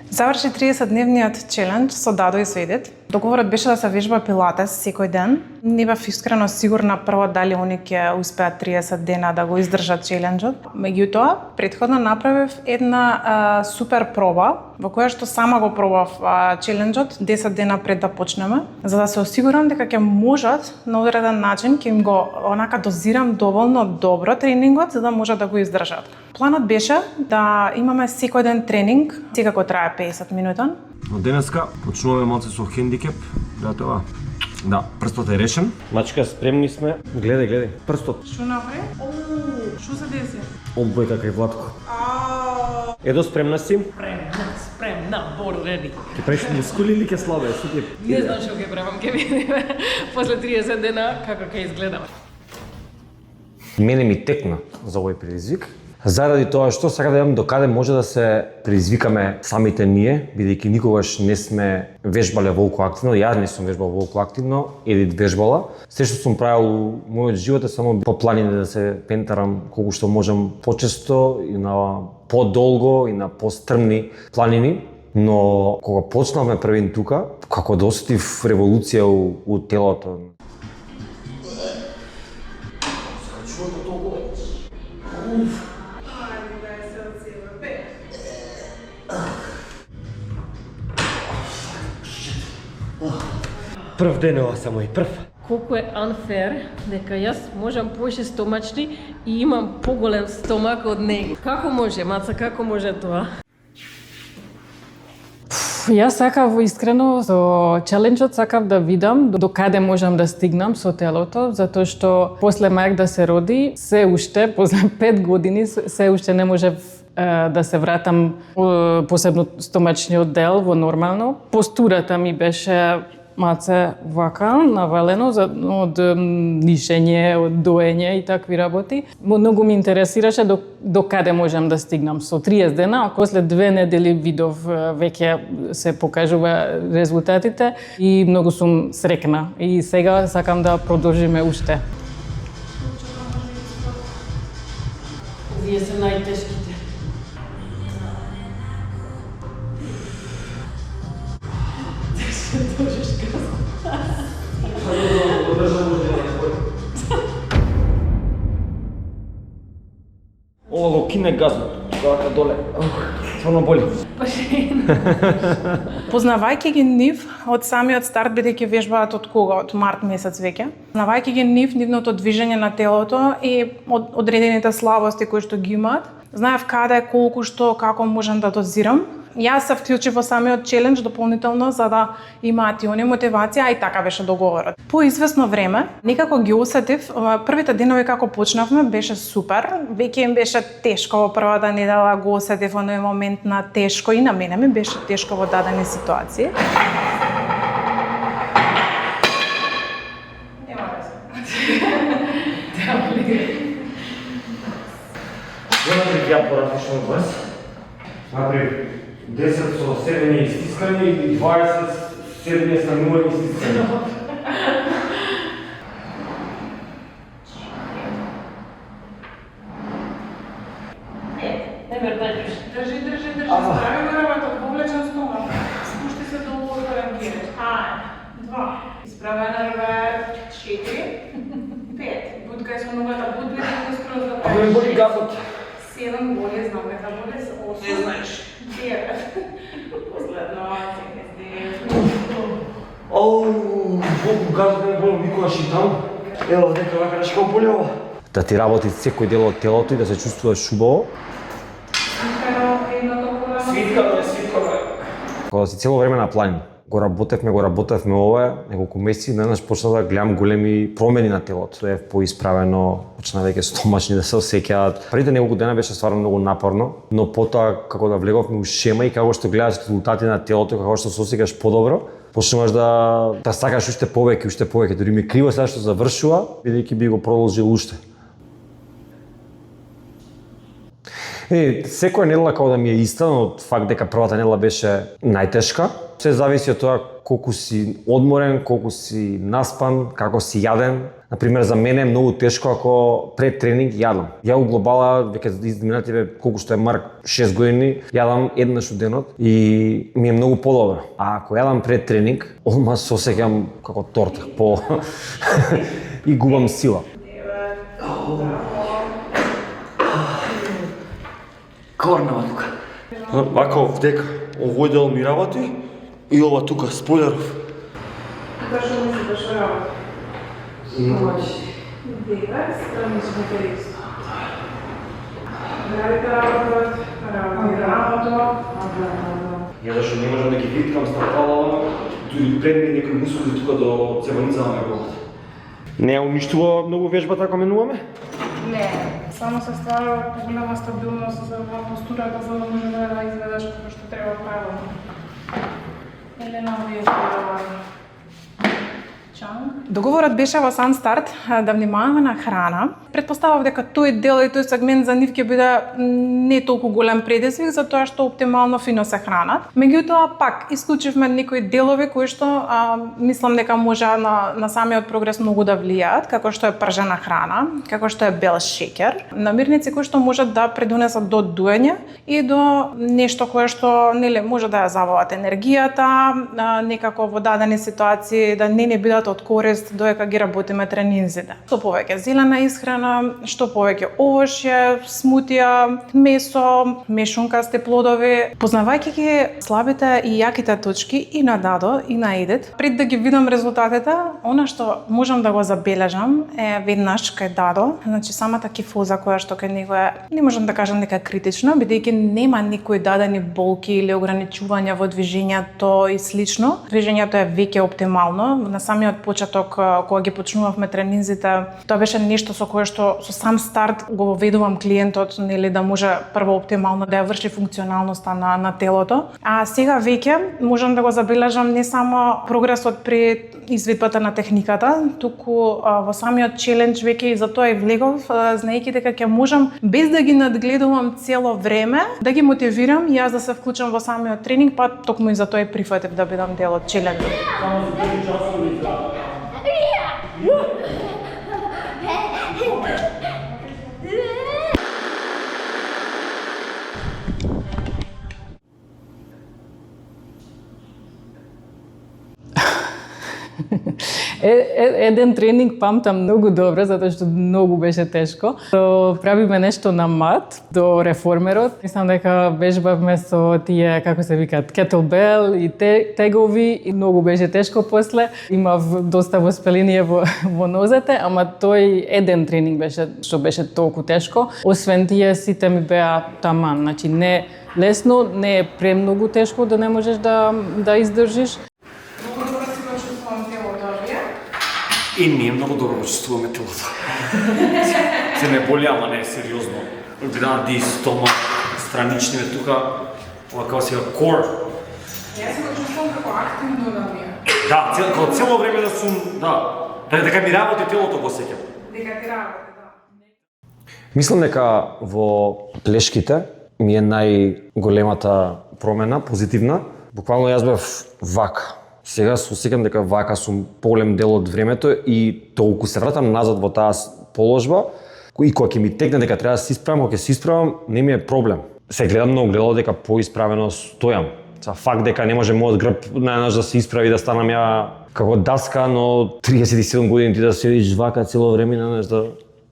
Заврши 30-дневниот челендж со Дадо и Сведет. Договорот беше да се вежба пилатес секој ден. Не бев искрено сигурна прво дали они ќе успеат 30 дена да го издржат челенджот. Меѓутоа, претходно направив една супер проба во која што сама го пробав челенджот 10 дена пред да почнеме, за да се осигурам дека ќе можат на одреден начин, ќе им го онака дозирам доволно добро тренингот за да можат да го издржат. Планот беше да имаме секој ден тренинг, секако трае 50 минутен. Од денеска почнуваме малце со хендикеп, братова. Да, прстот е решен. Мачка, спремни сме. Гледај, прстот. Што направи? Што се деси? Одбојка кај Владко. Едо, спремна си? Спремна, борени. Ке правиш мускули или ке слабе? Не знам што ќе правам, ќе видиме после 30 дена како ќе изгледам. Мене ми текна за овој предизвик. Заради тоа што сакам да видам докаде може да се предизвикаме самите ние, бидејќи никогаш не сме вежбале волку активно, јас не сум вежбал волку активно, Едит вежбала. Се што сум правил мојот живот е само по планине да се пентарам колку што можам почесто и на подолго и на пострмни планини, но кога почнавме првин тука, како да осетив револуција у телото. Прв ден ова само и прв. Колку е unfair дека јас можам поише стомачни и имам поголем стомак од него. Како може, Маца, како може тоа? Јас сакав искрено со челенџот сакав да видам до каде можам да стигнам со телото, затоа што после мајк да се роди, се уште после 5 години се уште не можев да се вратам посебно стомачниот дел во нормално. Постурата ми беше маце вака, навалено од лишење, од доење и такви работи. Многу ми интересираше до каде можам да стигнам со 30 дена, а после 2 недели видов веќе се покажува резултатите и многу сум срекна. И сега сакам да продолжиме уште. Овие се најтешките. Ова го кине газот, вака доле. Стварно боли. Познавајќи ги нив од самиот старт, бидејќи вежбаат од кога? Од март месец веќе. Познавајќи ги нивното движење на телото и одредените слабости кои што ги имаат, знаев каде, колку, што, како можам да дозирам. Јас се вклучив во самиот челендж дополнително за да имаат и они мотивација, а и така беше договорот. По извесно време, некако ги осетив, првите денови како почнавме беше супер, веќе им беше тешко во првата недела, го осетив оној момент на тешко и на мене ми беше тешко во дадени ситуации. Ја порафишно од вас. Напри 10 со седење и стискање и 20 седење станување и стискање. Држи, справи го работот, повлечен стомак. Спушти се долу отворен гиреч. 2. Исправена рве 4. 5. Буткај со ногата, будби да скроз да правиш. Ме боли газот. 7 боли, знам дека боли се 8. Не знаеш. 9. Последно, 10. Колку газот ме боли никогаш и таму. Ево, дека вака нешто боли ова. Да ти работи секој дел од телото и да се чувствуваш убаво. Свиткаме. Кога си цело време на планина. Го работевме ова, неколку месеци, еднаш почна да гледам големи промени на телото. Е поисправено, почна веќе стомачни да се осеќаат. Првите неколку дена беше стварно многу напорно, но потоа како да влеговме у шема и како што гледаш резултати на телото, како што се осеќаш подобро, почнуваш да сакаш уште повеќе, дури ми криво сега што завршува, бидејќи би го продолжил уште. Секоја недела како да ми е иста, но факт дека првата недела беше најтешка, Се зависи од тоа колку си одморен, колку си наспан, како си јаден. Например, за мене е многу тешко ако пред тренинг јадам. Ја у глобала, веќе изминативе колку што е Марк 6 години, јадам еднаш у денот и ми е многу подобро. А ако јадам пред тренинг, одма се осеќам како торта, по и губам сила. Корнава тука. Вака овдека, овој дел ми работи и ова тука, спојлеров. Зашто ми се дешава? Дека, странично перист. Градите работа. Ја зашто не можам да ги виткам стапалава, дури пред ми некои мускули тука до цеваница на главата. Не уништува многу вежбата ако менуваме? Не, само се ствара поголема стабилност во постурата за да може да ја изведеш како што треба правилно. Или на овие Договорот беше во сам старт да внимаваме на храна. Предпоставав дека тој дел и тој сегмент за нив ќе биде не толку голем предизвик затоа што оптимално фино се хранат. Меѓутоа пак исклучивме некои делови кои што мислам дека може на самиот прогрес многу да влијаат, како што е пржена храна, како што е бел шеќер, намирници кои што можат да придонесат до дуење и до нешто кое што нели може да ја завоат енергијата, некако во дадени ситуации да не бидат од корист додека ги работиме тренинзите. Што повеќе зелена исхрана, што повеќе овошје, смутија, месо, мешункасти плодови. Познавајќи ги слабите и јаките точки и на Дадо и на Едит, пред да ги видам резултатите, она што можам да го забележам е веднаш кај Дадо, значи самата кифоза која што кај него е, не можам да кажам дека критична, бидејќи нема никои дадени болки или ограничувања во движењето и слично. Движењето е веќе оптимално. На самиот почеток кога ги почнувавме тренинзите, тоа беше нешто со кое што со сам старт го воведувам клиентот, нели да може прво оптимално да ја врши функционалноста на телото. А сега веќе можам да го забележам не само прогресот при изведбата на техниката, туку во самиот челендж веќе и за тоа и влегов, знаејќи дека ќе можам без да ги надгледувам цело време да ги мотивирам јас да се вклучам во самиот тренинг, па токму и за тоа и прифатив да бидам дел од челенџот. Еден тренинг памтам многу добро, затоа што многу беше тешко. Правиме нешто на мат до реформерот. Мислам дека вежбавме со тие, како се викаат, кеттлбел и тегови и многу беше тешко после. Имав доста воспаление во нозете, ама тој еден тренинг беше што беше толку тешко. Освен тие сите ми беа таман, значи не лесно, не е премногу тешко да не можеш да издржиш. И ние многу добро чувствуваме телото. Се не боли, ама не е сериозно. Гради, стомак, странични тука, ова како сега кор. Јас го чувствувам како активно да ми е. Да, цело време да сум, дека ми работи телото го сеќам. Дека ти работи, да. Мислам дека во плешките ми е најголемата промена, позитивна. Буквално јас бев вака. Сега се осеќам дека вака сум поголем дел од времето и толку се вратам назад во таа положба и кога ќе ми текне дека треба да се исправам, кога ќе се исправам, не ми е проблем. Се гледам на огледало дека поисправено стојам. Факт дека не може мојот грб најнаш да се исправи да станам ја како даска, но 37 години ти да седиш вака цело време, најнаш да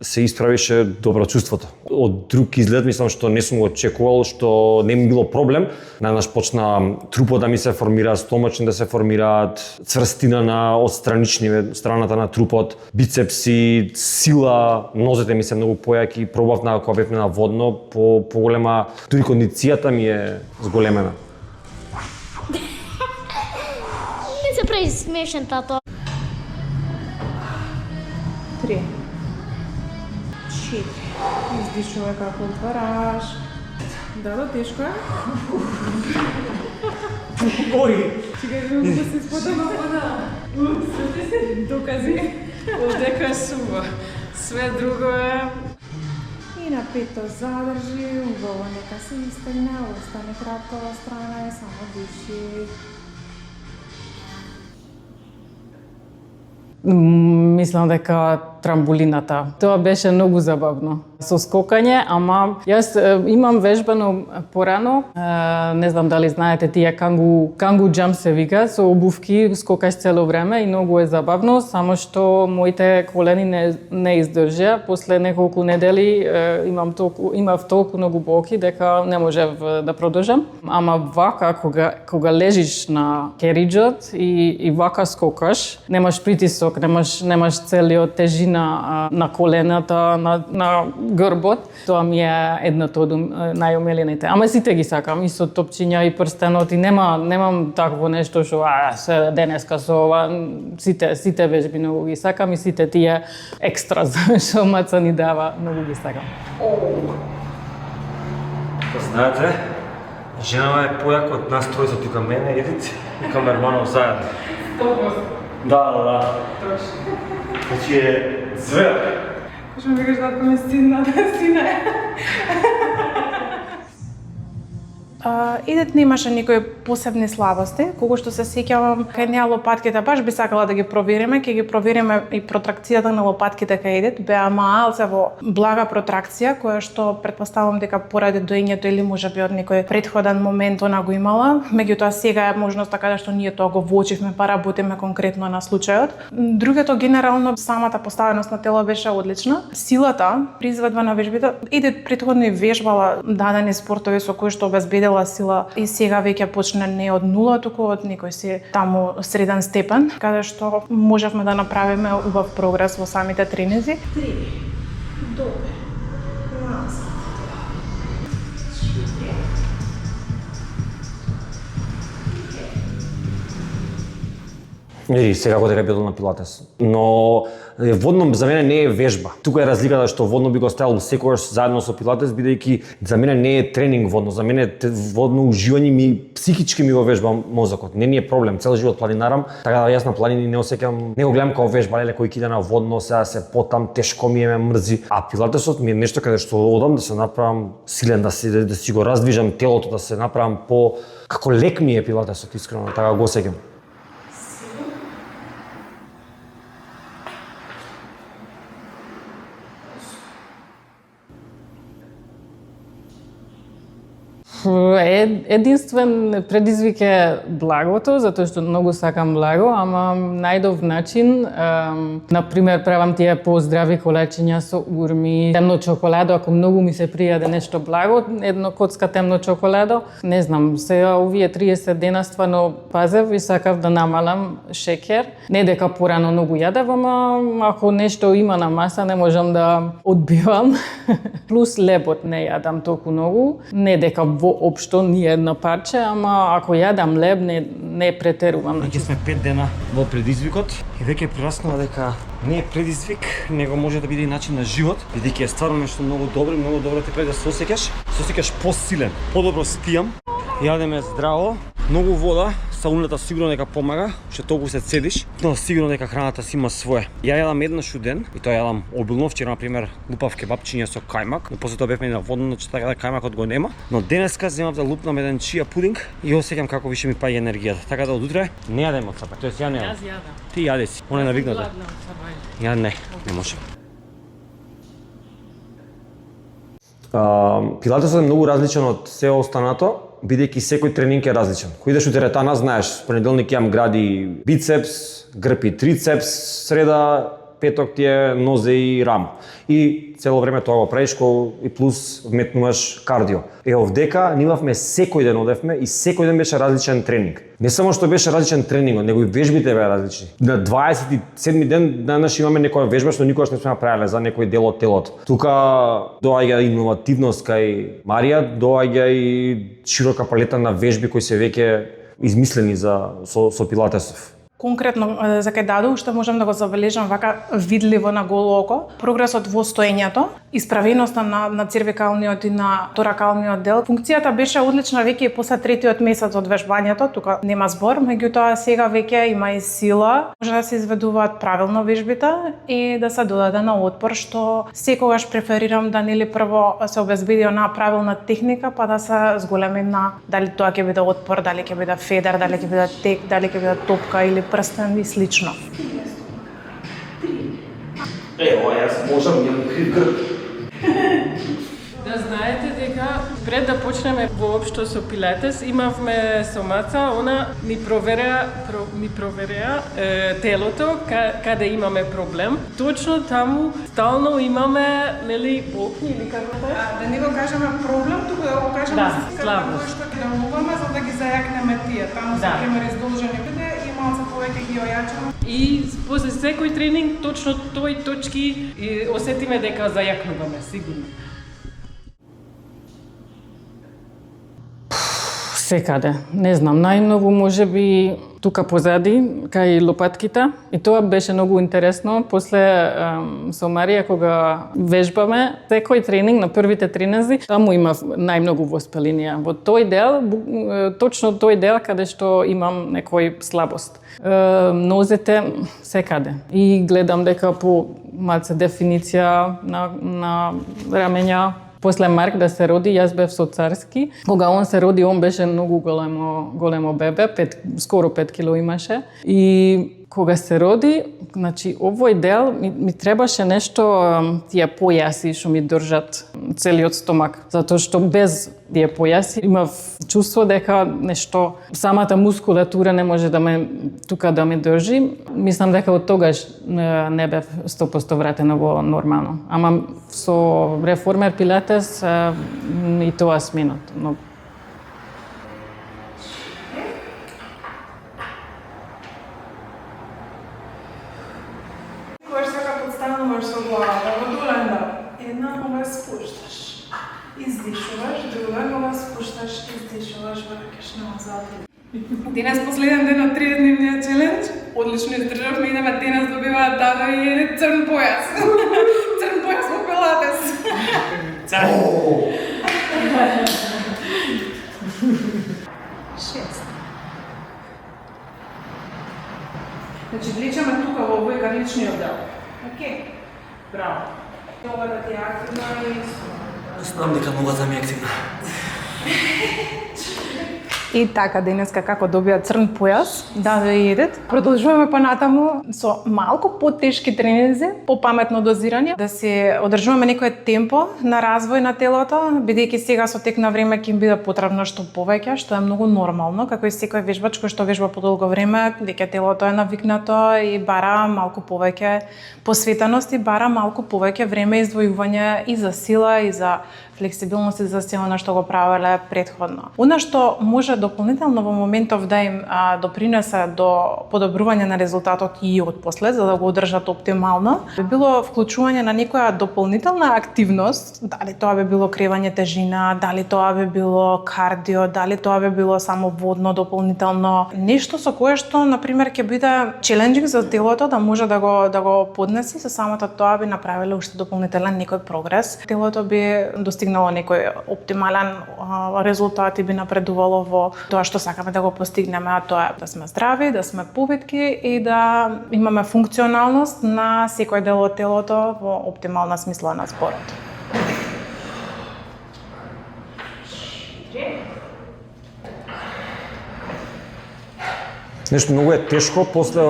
се исправише добро чувството. Од друг изглед мислам што не сум го очекувал, што не ми било проблем. Најнаш почна трупот да ми се формира, стомачни да се формираат, цврстина на одстранични страната на трупот, бицепси, сила, нозете ми се многу појаки, пробав на кога бевме на водно, поголема, дури кондицијата ми е зголемена. Не се прави смешен, тато. 3. 4. Издишувај како отвараш. Да, тешко е? Ой! Чекај да се испотам на вода. Докази. Дека сува. Све друго е. И на пето задржи, убаво нека се истегне, остане кратко во страна и само диши. Мислам дека трамбулината. Тоа беше многу забавно. Со скокање, ама јас имам вежбано порано, не знам дали знаете тие кангу джамп се вика, со обувки скокаш цело време и многу е забавно, само што моите колени не издржаа. После неколку недели имав толку многу болки дека не можев да продолжам. Ама вака кога лежиш на кериџот и вака скокаш, немаш притисок, немаш целиот тежина на колената, на грбот. Тоа ми е едното од најомилените. Ама сите ги сакам, и со топчиња и прстенот, и немам такво нешто што се денеска со ова. Сите вежби многу ги сакам и сите тие екстра што маца ни дава, многу ги сакам. Знаете, женава е појака од нас тројца тука мене, Едит и камерманов заедно. Да. Значи е звер. Што ми кажеш да ме стидна, сине. Едит немаше никои посебни слабости, кога што се сеќавам кај неа лопатките, баш би сакала да ги провериме, ќе ги провериме и протракцијата на лопатките кај Едит, беа малце во блага протракција, која што претпоставувам дека поради доењето или можеби од некој претходен момент она го имала, меѓутоа сега е можноста каде што ние тоа го воочивме, па работиме конкретно на случајот. Другото, генерално самата поставеност на тело беше одлична. Силата при изведба на вежбите, Едит претходно и вежбала дадени спортови со кои што обезбедила сила и сега веќе почне не од нула, туку од некој си таму среден степен, каде што можевме да направиме убав прогрес во самите тренинзи. 3, добре, назад. И сега го дека бидел на пилатес. Но водно за мене не е вежба. Тука е разликата што водно би го ставил секогаш заедно со пилатес, бидејќи за мене не е тренинг водно, за мене водно уживање ми психички ми го вежба мозокот. Не ни е проблем, цел живот планинарам, така да јас на планини не осеќам, не го гледам како вежба, леле кој кида на водно, сега се потам, тешко ми е, ме мрзи. А пилатесот ми е нешто каде што одам да се направам силен, да си го раздвижам телото, да се направам по како лек ми е пилатесот, искрено, така го осеќам. Единствен предизвик е благото, затоа што многу сакам благо, ама најдов начин, например, правам тие поздрави колечиња со урми, темно чоколадо, ако многу ми се пријаде нешто благо, едно коцка темно чоколадо. Не знам, сега овие 30 дена стварно пазев и сакав да намалам шекер. Не дека порано многу јадев, ама ако нешто има на маса, не можам да одбивам. Плюс лебот не јадам толку многу, не дека општо ни едно парче, ама ако јадам леб, не претерувам. Веќе сме 5 дена во предизвикот и веќе прераснува дека не е предизвик, него може да биде и начин на живот, бидејќи е стварно нешто многу добро те прави да се осеќаш посилен. Подобро спијам, јадеме здраво, многу вода, сауната сигурно дека помага, што толку се цедиш, но сигурно дека храната си има свое. Ја јадам еднаш у ден, и тоа јадам обилно, вчера на пример лупав кебапчиња со кајмак, но после тоа бевме на водно, че така да кајмакот го нема, но денеска земав да лупнам еден чија пудинг и осеќам како више ми паѓа енергијата. Така да од утре не јадем од сапак, тоест ја не јадам. Јас јадам. Ти јаде си, она е навикната. Ја не може. Пилатесот е многу различен од се останато, бидејќи секој тренинг е различен. Кој идеш у теретана, знаеш, понеделник имам гради бицепс, грб и трицепс, среда, петок ти е нозе и рам. И цело време тоа го правиш и плюс вметнуваш кардио. Овдека имавме секој ден одевме и секој ден беше различен тренинг. Не само што беше различен тренингот, него и вежбите беа различни. На 27 ден денес имаме некоја вежба што никогаш не сме направиле за некој дел од телото. Тука доаѓа иновативност кај Марија, доаѓа и широка палета на вежби кои се веќе измислени со пилатесов. Конкретно за кај Даду, што можам да го забележам вака видливо на голо око, прогресот во стоењето, исправеноста на цервикалниот и на торакалниот дел. Функцијата беше одлична веќе и после третиот месец од вежбањето, тука нема збор, меѓутоа сега веќе има и сила, може да се изведуваат правилно вежбите и да се додаде на отпор, што секогаш преферирам да нели прво се обезбеди онаа правилна техника, па да се зголемим на дали тоа ќе биде отпор, дали ќе биде федер, дали ќе биде тек, дали ќе биде топка или прстен и слично. Ево, јас можам, имам крив грб. Да знаете дека пред да почнеме воопшто со пилатес, имавме со Маца, она ми провереа телото каде имаме проблем. Точно таму стално имаме, нели, болки или како тоа? Да не го кажеме проблем, туку да го кажеме слабост. што ќе намуваме за да ги зајакнеме тие. Таму се пример издолжени биде и малце повеќе ги ојачаме. И после секој тренинг точно тој точки и осетиме дека зајакнуваме сигурно. Секаде. Не знам, најмногу можеби тука позади, кај лопатките. И тоа беше многу интересно. После со Марија, кога вежбаме, секој тренинг, на првите тренинзи, таму имав најмногу воспаление. Во тој дел, точно тој дел каде што имам некој слабост. Нозете секаде. И гледам дека по малце дефиниција на рамења. После Марк да се роди, јас бев со Царски. Кога он се роди, он беше многу големо бебе, скоро 5 кило имаше. И кога се роди, значи овој дел ми требаше нешто тие појаси што ми држат целиот стомак, затоа што без тие појаси имав чувство дека нешто самата мускулатура не може да ме тука да ме држи. Мислам дека од тогаш не бев 100% вратена во нормално. Ама со реформер пилатес и тоа сменот. Но Подстануваш со главата во доланда. Една нога спушташ. Издишуваш, друга нога спушташ, издишуваш, враќаш назад. Денес последен ден на 30-дневниот челендж. Одлично издржавме, идеме денес добиваат Дадо и еде црн појас. Црн појас во пилатес. Шест. Значи, влечеме тука во овој карличниот дел. Океј. Браво. Ногата ти е активна и... Знам дека ногата ми е активна. И така, денеска како добија црн појас, Дадо и Едет. Продолжуваме понатаму со малку потешки тренинзи, попаметно дозирање, да се одржуваме некое темпо на развој на телото, бидејќи сега со тек на време ќе им биде потребно што повеќе, што е многу нормално, како и секој вежбач кој што вежба подолго време, веќе телото е навикнато и бара малку повеќе посветеност и бара малку повеќе време издвојување и за сила и за флексибилност и за сила на што го правеле претходно. Она што може дополнително во моментов да им допринесе до подобрување на резултатот и од после, за да го одржат оптимално, би било вклучување на некоја дополнителна активност, дали тоа би било кревање тежина, дали тоа би било кардио, дали тоа би било само водно дополнително, нешто со кое што на пример ќе биде челенџинг за телото да може да го поднесе, со самото тоа би направиле уште дополнителен некој прогрес. Телото би достигнало некој оптимален резултат и би напредувало во тоа што сакаме да го постигнеме, а тоа е да сме здрави, да сме повитки и да имаме функционалност на секој дел од телото во оптимална смисла на зборот. Нешто многу е тешко после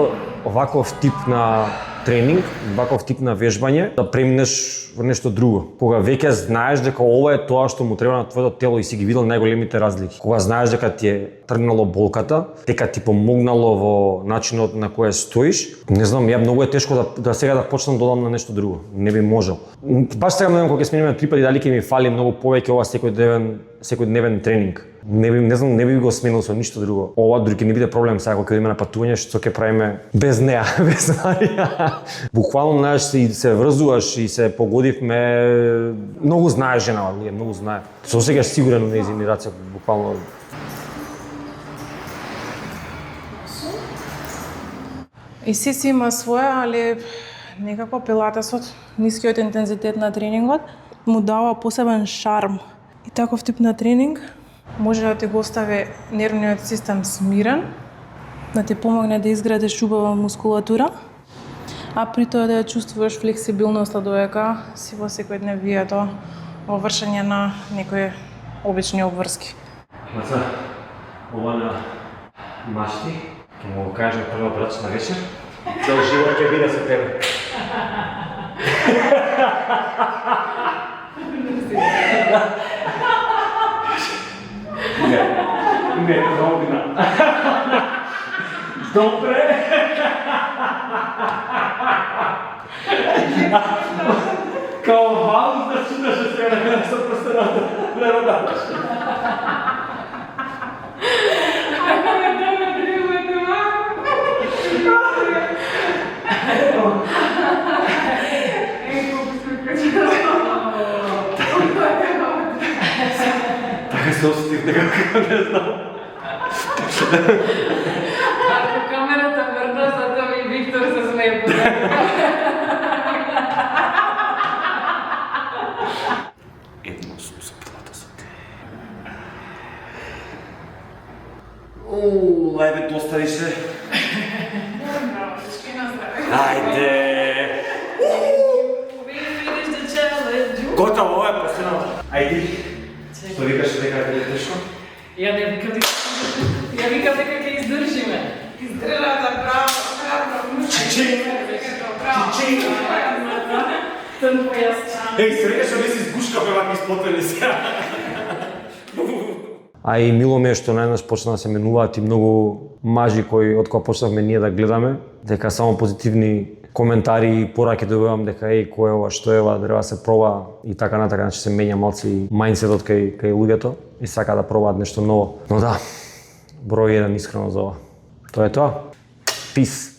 оваков тип на тренинг, ваков тип на вежбање, да преминеш во нешто друго. Кога веќе знаеш дека ова е тоа што му треба на твоето тело и си ги видел најголемите разлики. Кога знаеш дека ти е тргнало болката, дека ти помогнало во начинот на кој стоиш, не знам, ја многу е тешко да сега да почнам додам на нешто друго. Не би можел. Баш сега не знам кога ќе смениме 3 пати дали ќе ми фали многу повеќе ова секојдневен тренинг. Не знам, не би го сменил со ништо друго. Ова дури ќе не биде проблем сега кога ќе идеме на патување, што ќе правиме без неа, без Марија. Буквално знаеш се врзуваш и се погодивме. Многу знае жена, многу знае. Се осеќаш сигурен во нејзини раце, буквално. И си има своја, али некако пилатесот, нискиот интензитет на тренингот, му дава посебен шарм. И таков тип на тренинг може да ти го остави нервниот систем смирен, да ти помогне да изградиш убава мускулатура, а при тоа да ја чувствуваш флексибилноста додека си во секојдневието во вршење на некои обични обврски. Маца, ова на машти, ќе му го кажем прва брачна вечер. Цел живот ќе биде со тебе. Не, добина. Добре. Као валус да чудаш да сега на со простората. Лево Така се осетив некако, не знам. Ако камерата мрда, затоа и Виктор се смее позади. Едно сум со пилата со те. Ајде, доста више. Ајде. Готово, ова е последната. Ајде. Што викаш дека е тешко? Ја викам дека ќе издржиме. Издржата, браво. Тън појасчан. Еј, се рекаш, ми си сгушкавме вака исплотени сега. А и мило ми е што најнаш почна да се менуваат и многу мажи кои од кога почнавме ние да гледаме, дека само позитивни коментари и пораки добивам дека еј кој е ова, што е ова, треба се проба и така натака, значи се менја малци и мајндсетот кај луѓето и сака да пробаат нешто ново. Но да, број 1 искрено за ова. Тоа е тоа. Peace.